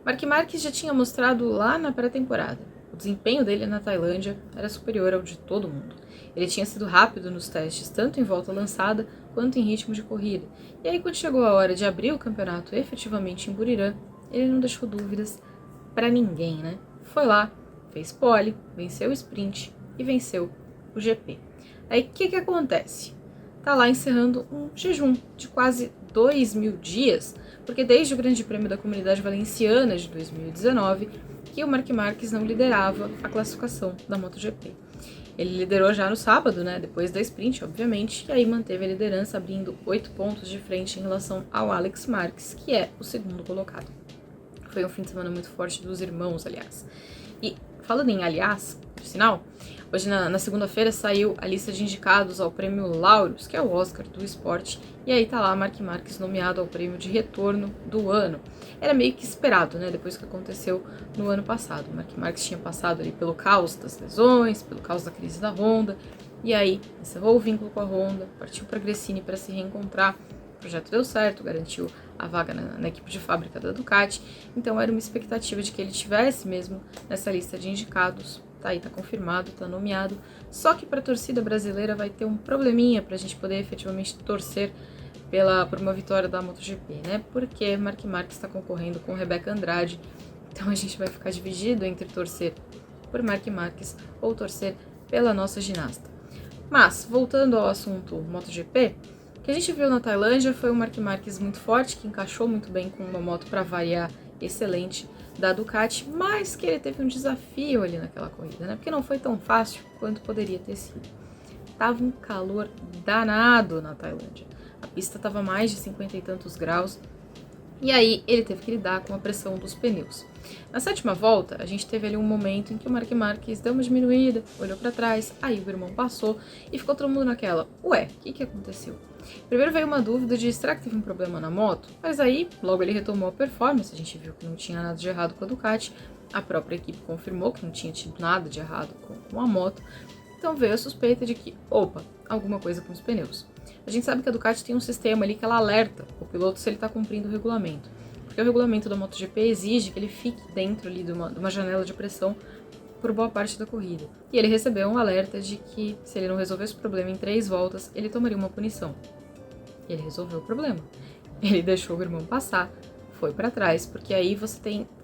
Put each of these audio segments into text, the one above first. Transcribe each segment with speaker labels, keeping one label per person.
Speaker 1: Mark Marques já tinha mostrado lá na pré-temporada. O desempenho dele na Tailândia era superior ao de todo mundo. Ele tinha sido rápido nos testes, tanto em volta lançada quanto em ritmo de corrida. E aí, quando chegou a hora de abrir o campeonato efetivamente em Buriram, ele não deixou dúvidas para ninguém, né? Foi lá, fez pole, venceu o sprint e venceu o GP. Aí, o que acontece? Tá lá encerrando um jejum de quase 2.000 dias, porque desde o Grande Prêmio da Comunidade Valenciana de 2019, que o Marc Marques não liderava a classificação da MotoGP. Ele liderou já no sábado, né, depois da sprint, obviamente, e aí manteve a liderança, abrindo 8 pontos de frente em relação ao Alex Marques, que é o segundo colocado. Foi um fim de semana muito forte dos irmãos, aliás. E falando em aliás, por sinal, hoje na segunda-feira saiu a lista de indicados ao prêmio Laureus, que é o Oscar do esporte, e aí tá lá Marc Marques nomeado ao prêmio de retorno do ano. Era meio que esperado, né, depois que aconteceu no ano passado. O Marc Marques tinha passado ali pelo caos das lesões, pelo caos da crise da Honda, e aí encerrou o vínculo com a Honda, partiu para a Gresini para se reencontrar. O projeto deu certo, garantiu a vaga na equipe de fábrica da Ducati, então era uma expectativa de que ele tivesse mesmo nessa lista de indicados. Tá aí, tá confirmado, tá nomeado, só que para a torcida brasileira vai ter um probleminha para a gente poder efetivamente torcer por uma vitória da MotoGP, né? Porque Marc Marques está concorrendo com Rebeca Andrade, então a gente vai ficar dividido entre torcer por Marc Marques ou torcer pela nossa ginasta. Mas, voltando ao assunto MotoGP, o que a gente viu na Tailândia foi um Marc Marques muito forte, que encaixou muito bem com uma moto para variar excelente da Ducati, mas que ele teve um desafio ali naquela corrida, né? Porque não foi tão fácil quanto poderia ter sido. Tava um calor danado na Tailândia. A pista tava mais de 50 e tantos graus, e aí ele teve que lidar com a pressão dos pneus. Na sétima volta, a gente teve ali um momento em que o Marc Marques deu uma diminuída, olhou para trás, aí o irmão passou e ficou todo mundo naquela, ué, o que aconteceu? Primeiro veio uma dúvida de será que teve um problema na moto? Mas aí, logo ele retomou a performance, a gente viu que não tinha nada de errado com a Ducati, a própria equipe confirmou que não tinha tido nada de errado com a moto, então veio a suspeita de que, opa, alguma coisa com os pneus. A gente sabe que a Ducati tem um sistema ali que ela alerta o piloto se ele está cumprindo o regulamento, porque o regulamento da MotoGP exige que ele fique dentro ali de uma janela de pressão por boa parte da corrida. E ele recebeu um alerta de que se ele não resolvesse o problema em 3 voltas, ele tomaria uma punição. E ele resolveu o problema. Ele deixou o irmão passar, foi para trás, porque aí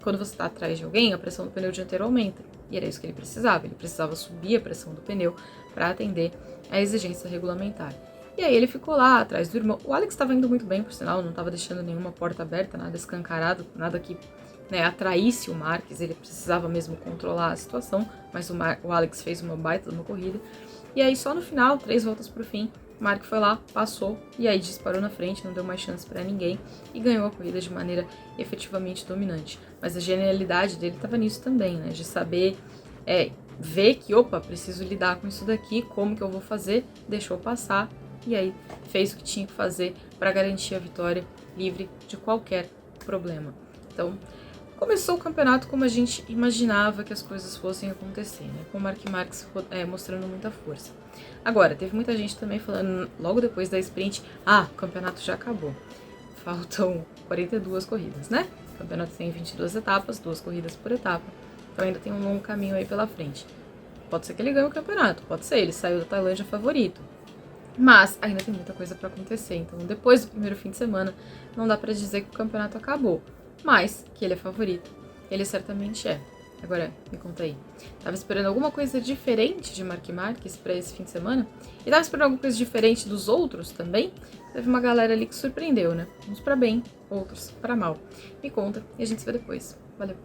Speaker 1: quando você está atrás de alguém, a pressão do pneu dianteiro aumenta. E era isso que ele precisava subir a pressão do pneu para atender a exigência regulamentar. E aí ele ficou lá atrás do irmão. O Alex estava indo muito bem, por sinal, não estava deixando nenhuma porta aberta, nada escancarado, nada que atraísse o Marques, ele precisava mesmo controlar a situação, mas o Alex fez uma baita de uma corrida. E aí só no final, 3 voltas pro fim, o Mark foi lá, passou e aí disparou na frente, não deu mais chance para ninguém e ganhou a corrida de maneira efetivamente dominante. Mas a genialidade dele estava nisso também, né? De saber ver que, opa, preciso lidar com isso daqui, como que eu vou fazer? Deixou passar e aí fez o que tinha que fazer para garantir a vitória livre de qualquer problema. Então, começou o campeonato como a gente imaginava que as coisas fossem acontecer, né? Com o Marc Marques mostrando muita força. Agora, teve muita gente também falando, logo depois da sprint, o campeonato já acabou. Faltam 42 corridas, né? O campeonato tem 22 etapas, 2 corridas por etapa, então ainda tem um longo caminho aí pela frente. Pode ser que ele ganhe o campeonato, pode ser, ele saiu da Tailândia favorito. Mas ainda tem muita coisa para acontecer, então depois do primeiro fim de semana, não dá para dizer que o campeonato acabou. Mas que ele é favorito, ele certamente é. Agora, me conta aí, tava esperando alguma coisa diferente de Marc Marques pra esse fim de semana? E tava esperando alguma coisa diferente dos outros também? Teve uma galera ali que surpreendeu, né? Uns pra bem, outros pra mal. Me conta e a gente se vê depois. Valeu!